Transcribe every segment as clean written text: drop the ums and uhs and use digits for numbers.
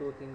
2-3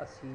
80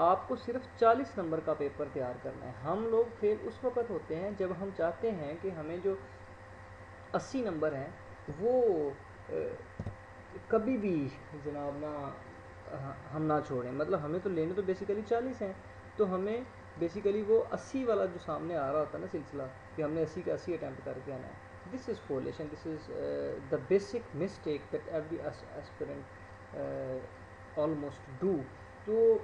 آپ کو صرف 40 نمبر کا پیپر تیار کرنا ہے. ہم لوگ فیل اس وقت ہوتے ہیں جب ہم چاہتے ہیں کہ ہمیں جو 80 نمبر ہیں وہ کبھی بھی جناب نا ہم نہ چھوڑیں. مطلب ہمیں تو لینے تو بیسیکلی 40 ہیں, تو ہمیں بیسیکلی وہ 80 والا جو سامنے آ رہا ہوتا ہے نا سلسلہ, کہ ہم نے 80 کا 80 اٹیمپٹ کر کے آنا ہے. This is foolish and this is the basic mistake that every aspirant almost do. تو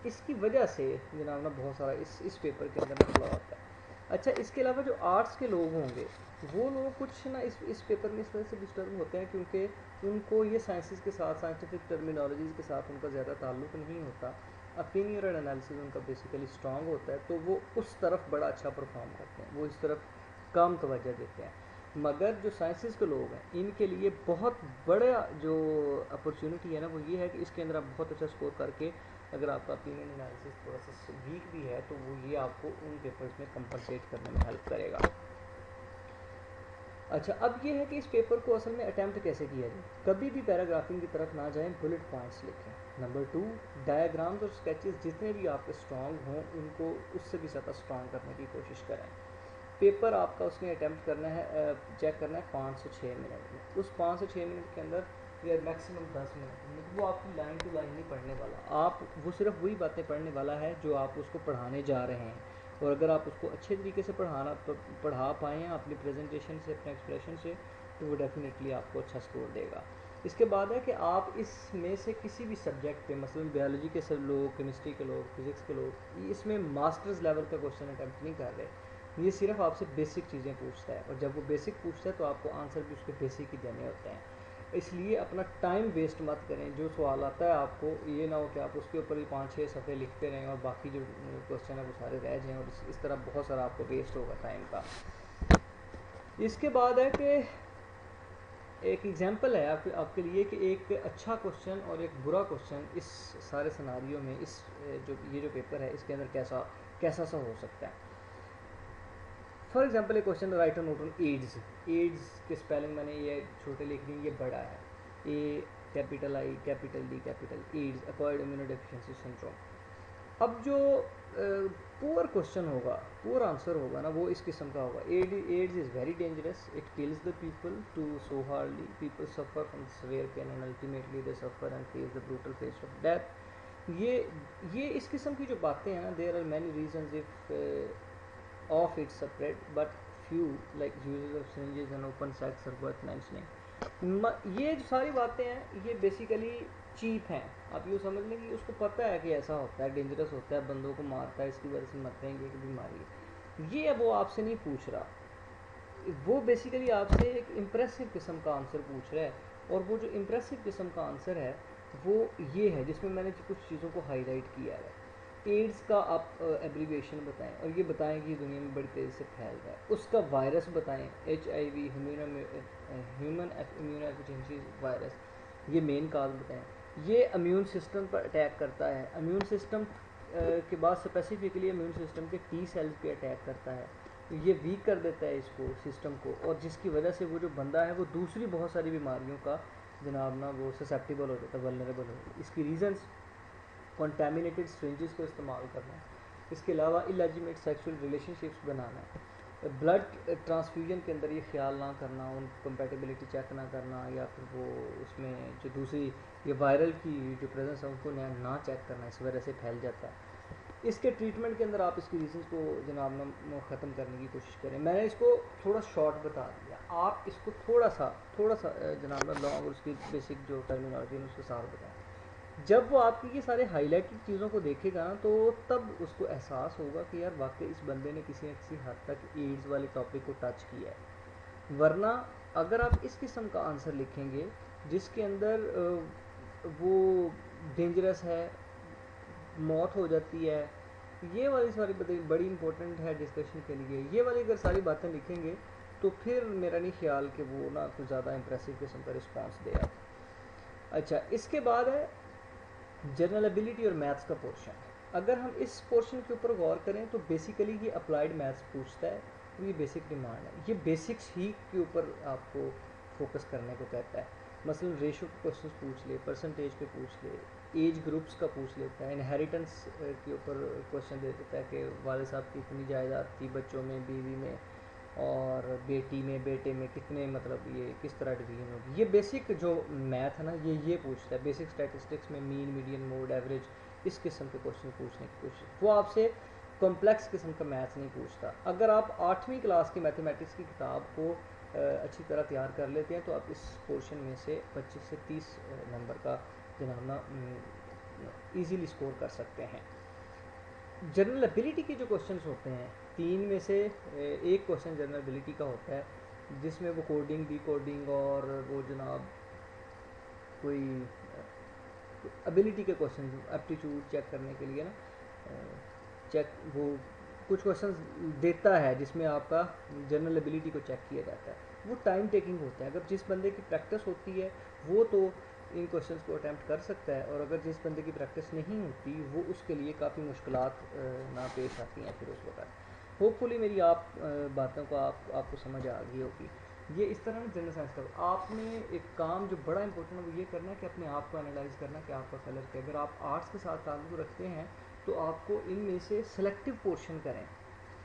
اس کی وجہ سے جناب نا بہت سارا اس پیپر کے اندر مسئلہ ہوتا ہے. اچھا, اس کے علاوہ جو آرٹس کے لوگ ہوں گے وہ لوگ کچھ نا اس پیپر میں اس طرح سے ڈسٹرب ہوتے ہیں کیونکہ ان کو یہ سائنسز کے ساتھ سائنٹیفک ٹرمینالوجیز کے ساتھ ان کا زیادہ تعلق نہیں ہوتا. اپینین اور انالیسز ان کا بیسیکلی اسٹرانگ ہوتا ہے, تو وہ اس طرف بڑا اچھا پرفارم کرتے ہیں, وہ اس طرف کم توجہ دیتے ہیں. مگر جو سائنسز کے لوگ ہیں ان کے لیے بہت بڑا جو اپرچونٹی ہے نا وہ یہ ہے کہ اس کے اندر آپ بہت اچھا اسکور کر کے اگر آپ کا اپینین انالیسز تھوڑا سا ویک بھی ہے تو وہ یہ آپ کو ان پیپرز میں کمپنسیٹ کرنے میں ہیلپ کرے گا. اچھا, اب یہ ہے کہ اس پیپر کو اصل میں اٹیمپٹ کیسے کیا جائے. کبھی بھی پیراگرافنگ کی طرف نہ جائیں, بلٹ پوائنٹس لکھیں. نمبر 2, ڈائیگرامز اور اسکیچز جتنے بھی آپ کے اسٹرانگ ہوں ان کو اس سے بھی زیادہ اسٹرانگ کرنے کی کوشش کریں. پیپر آپ کا اس میں اٹیمپٹ کرنا ہے, چیک کرنا ہے 5 سے 6 منٹ میں. اس 5 سے 6 منٹ کے اندر یا میکسیمم 10 منٹ میں وہ آپ کی لائن ٹو لائن نہیں پڑھنے والا, آپ وہ صرف وہی باتیں پڑھنے والا ہے جو آپ اس کو پڑھانے جا رہے ہیں. اور اگر آپ اس کو اچھے طریقے سے پڑھا پائیں ہیں اپنی پریزنٹیشن سے, اپنے ایکسپریشن سے, تو وہ ڈیفینیٹلی آپ کو اچھا اسکور دے گا. اس کے بعد ہے کہ آپ اس میں سے کسی بھی سبجیکٹ پہ, مثلا بیالوجی کے سب لوگ, کیمسٹری کے لوگ, فزکس کے لوگ, اس میں ماسٹرز لیول کا کوشچن اٹیمپٹ نہیں کر رہے. یہ صرف آپ سے بیسک چیزیں پوچھتا ہے, اور جب وہ بیسک پوچھتا ہے تو آپ کو آنسر بھی اس کے بیسک ہی دینے ہوتے ہیں. اس لیے اپنا ٹائم ویسٹ مت کریں. جو سوال آتا ہے آپ کو یہ نہ ہو کہ آپ اس کے اوپر بھی 5-6 صفحے لکھتے رہیں اور باقی جو کوشچن ہے وہ سارے رہ جائیں, اور اس طرح بہت سارا آپ کو ویسٹ ہوگا ٹائم کا. اس کے بعد ہے کہ ایک ایگزامپل ہے آپ کے لیے کہ ایک اچھا کوشچن اور ایک برا کوشچن اس سارے سناریوں میں یہ جو پیپر ہے اس کے اندر کیسا سا ہو سکتا ہے. فار ایگزامپل ایک question write note on AIDS. AIDS کے اسپیلنگ میں نے یہ چھوٹے لکھ دی, یہ بڑا ہے, A capital I capital D capital, AIDS acquired immuno deficiency syndrome. اب جو پور کوشچن ہوگا, پور آنسر ہوگا نا, وہ اس قسم کا ہوگا. AIDS is very dangerous, it kills the people to so hardly, people suffer from severe pain and ultimately they suffer and face the brutal face of death. یہ اس قسم کی جو باتیں ہیں نا, there are many reasons of of its spread, but few like uses of syringes and open sacks are worth mentioning. یہ جو ساری باتیں ہیں یہ بیسیکلی چیپ ہیں. آپ یوں سمجھ لیں کہ اس کو پتہ ہے کہ ایسا ہوتا ہے, ڈینجرس ہوتا ہے, بندوں کو مارتا ہے, اس کی وجہ سے مرتے ہیں, یہ بیماری ہے. یہ اب وہ آپ سے نہیں پوچھ رہا, وہ بیسیکلی آپ سے ایک امپریسو قسم کا آنسر پوچھ رہا ہے. اور وہ جو امپریسو قسم کا آنسر ہے وہ یہ ہے جس میں نے کچھ چیزوں کو ہائی لائٹ کیا ہے. ایڈز کا آپ ایبریویشن بتائیں, اور یہ بتائیں کہ یہ دنیا میں بڑی تیزی سے پھیل رہا ہے. اس کا وائرس بتائیں, HIV human immuno efficiency virus, یہ مین کاز بتائیں. یہ امیون سسٹم پر اٹیک کرتا ہے. امیون سسٹم کے بعد اسپیسیفکلی امیون سسٹم کے ٹی سیلز پہ اٹیک کرتا ہے, یہ ویک کر دیتا ہے اس کو, سسٹم کو, اور جس کی وجہ سے وہ جو بندہ ہے وہ دوسری بہت ساری بیماریوں کا جناب نا وہ سسیپٹیبل ہو جاتا ہے, ولنریبل ہو جاتا ہے. اس کی ریزنس کنٹامینیٹڈ سرنجز کو استعمال کرنا ہے. اس کے علاوہ الیجیمیٹ سیکسول ریلیشن شپس بنانا ہے. بلڈ ٹرانسفیوژن کے اندر یہ خیال نہ کرنا, ان کمپیٹیبلٹی چیک نہ کرنا, یا پھر وہ اس میں جو دوسری یہ وائرل کی جو پریزنس ہے ان کو نہ چیک کرنا, اس وجہ سے پھیل جاتا ہے. اس کے ٹریٹمنٹ کے اندر آپ اس کی ریزنس کو جناب نا ختم کرنے کی کوشش کریں. میں نے اس کو تھوڑا شارٹ بتا دیا, آپ اس کو تھوڑا سا جناب نا لانگ اور اس کی بیسک جو ٹرمینالوجی ہے اس کے ساتھ بتائیں. جب وہ آپ کی یہ سارے ہائی لائٹڈ چیزوں کو دیکھے گا نا تو تب اس کو احساس ہوگا کہ یار واقعی اس بندے نے کسی نہ کسی حد تک ایڈز والے ٹاپک کو ٹچ کیا ہے. ورنہ اگر آپ اس قسم کا آنسر لکھیں گے جس کے اندر وہ ڈینجرس ہے, موت ہو جاتی ہے, یہ والی ساری بڑی امپورٹنٹ ہے ڈسکشن کے لیے, یہ والی اگر ساری باتیں لکھیں گے تو پھر میرا نہیں خیال کہ وہ نا کچھ زیادہ امپریسو قسم کا رسپانس دے آپ. اچھا, اس کے بعد ہے جنرل ایبلٹی اور میتھس کا پورشن. اگر ہم اس پورشن کے اوپر غور کریں تو بیسیکلی یہ اپلائیڈ میتھس پوچھتا ہے, اور یہ بیسک ڈیمانڈ ہے. یہ بیسکس ہی کے اوپر آپ کو فوکس کرنے کو کہتا ہے. مثلا ریشو کے کوشچنس پوچھ لے، پرسنٹیج کے پوچھ لے، ایج گروپس کا پوچھ لیتا ہے، انہیریٹنس کے اوپر کوشچن دے دیتا ہے کہ والد صاحب کی اتنی جائیداد تھی، بچوں میں، بیوی میں اور بیٹی میں، بیٹے میں کتنے، مطلب یہ کس طرح ڈویژن ہوگی. یہ بیسک جو میتھ ہے نا یہ پوچھتا ہے. بیسک اسٹیٹسٹکس میں مین، میڈین، موڈ، ایوریج اس قسم کے کوشچن پوچھنے کی کوشش. وہ آپ سے کمپلیکس قسم کا میتھ نہیں پوچھتا. اگر آپ 8ویں کلاس کی میتھمیٹکس کی کتاب کو اچھی طرح تیار کر لیتے ہیں تو آپ اس پورشن میں سے 25 سے 30 نمبر کا جناب نا ایزیلی اسکور کر سکتے ہیں. جنرل ایبلٹی کے جو کوشچنس ہوتے ہیں 3 میں سے ایک کوشچن جنرل ایبلٹی کا ہوتا ہے جس میں وہ کوڈنگ، ڈی کوڈنگ اور وہ جناب کوئی ایبلٹی کے کوشچن ایپٹیچیوڈ چیک کرنے کے لیے نا چیک وہ کچھ کوشچنز دیتا ہے جس میں آپ کا جنرل ایبلٹی کو چیک کیا جاتا ہے. وہ ٹائم ٹیکنگ ہوتا ہے. اگر جس بندے کی پریکٹس ہوتی ہے وہ تو ان کوشچنس کو اٹیمپٹ کر سکتا ہے، اور اگر جس بندے کی پریکٹس نہیں ہوتی وہ اس کے لیے کافی مشکلات نہ پیش آتی ہیں پھر اس وقت. ہوپ فلی میری باتوں کو آپ کو سمجھ آ گئی ہوگی. یہ اس طرح جنرل سائنس کا آپ نے ایک کام جو بڑا امپورٹنٹ ہے وہ یہ کرنا ہے کہ اپنے آپ کو انالائز کرنا کہ آپ کا کلر کیا. اگر آپ آرٹس کے ساتھ تعلق رکھتے ہیں تو آپ کو ان میں سے سلیکٹو پورشن کریں.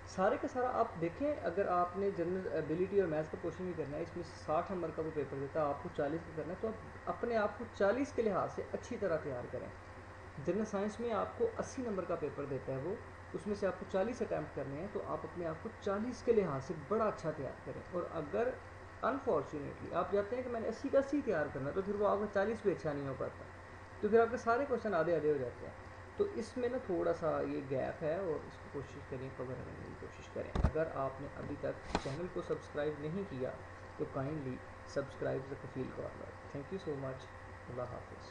سارے کا سارا آپ دیکھیں، اگر آپ نے جنرل ایبلٹی اور میتھس کا پورشن بھی کرنا ہے، اس میں 60 نمبر کا وہ پیپر دیتا ہے، آپ کو 40 کا کرنا ہے، تو آپ اپنے آپ کو 40 کے لحاظ سے اچھی طرح تیار کریں. جنرل سائنس میں آپ کو 80 نمبر کا پیپر دیتا ہے، وہ اس میں سے آپ کو 40 اٹیمپٹ کرنے ہیں، تو آپ اپنے آپ کو 40 کے لحاظ سے بڑا اچھا تیار کریں. اور اگر انفارچونیٹلی آپ چاہتے ہیں کہ میں نے 80 کا 80 تیار کرنا، تو پھر وہ آپ کا 40 بھی اچھا نہیں ہو پاتا، تو پھر آپ کے سارے کوشچن آدھے ہو جاتے ہیں. تو اس میں نا تھوڑا سا یہ گیپ ہے اور اس کو کوشش کریں کور کرنے کی کوشش کریں. اگر آپ نے ابھی تک چینل کو سبسکرائب نہیں کیا تو کائنڈلی سبسکرائب دا کفیل کارنر. تھینک یو سو مچ. اللہ حافظ.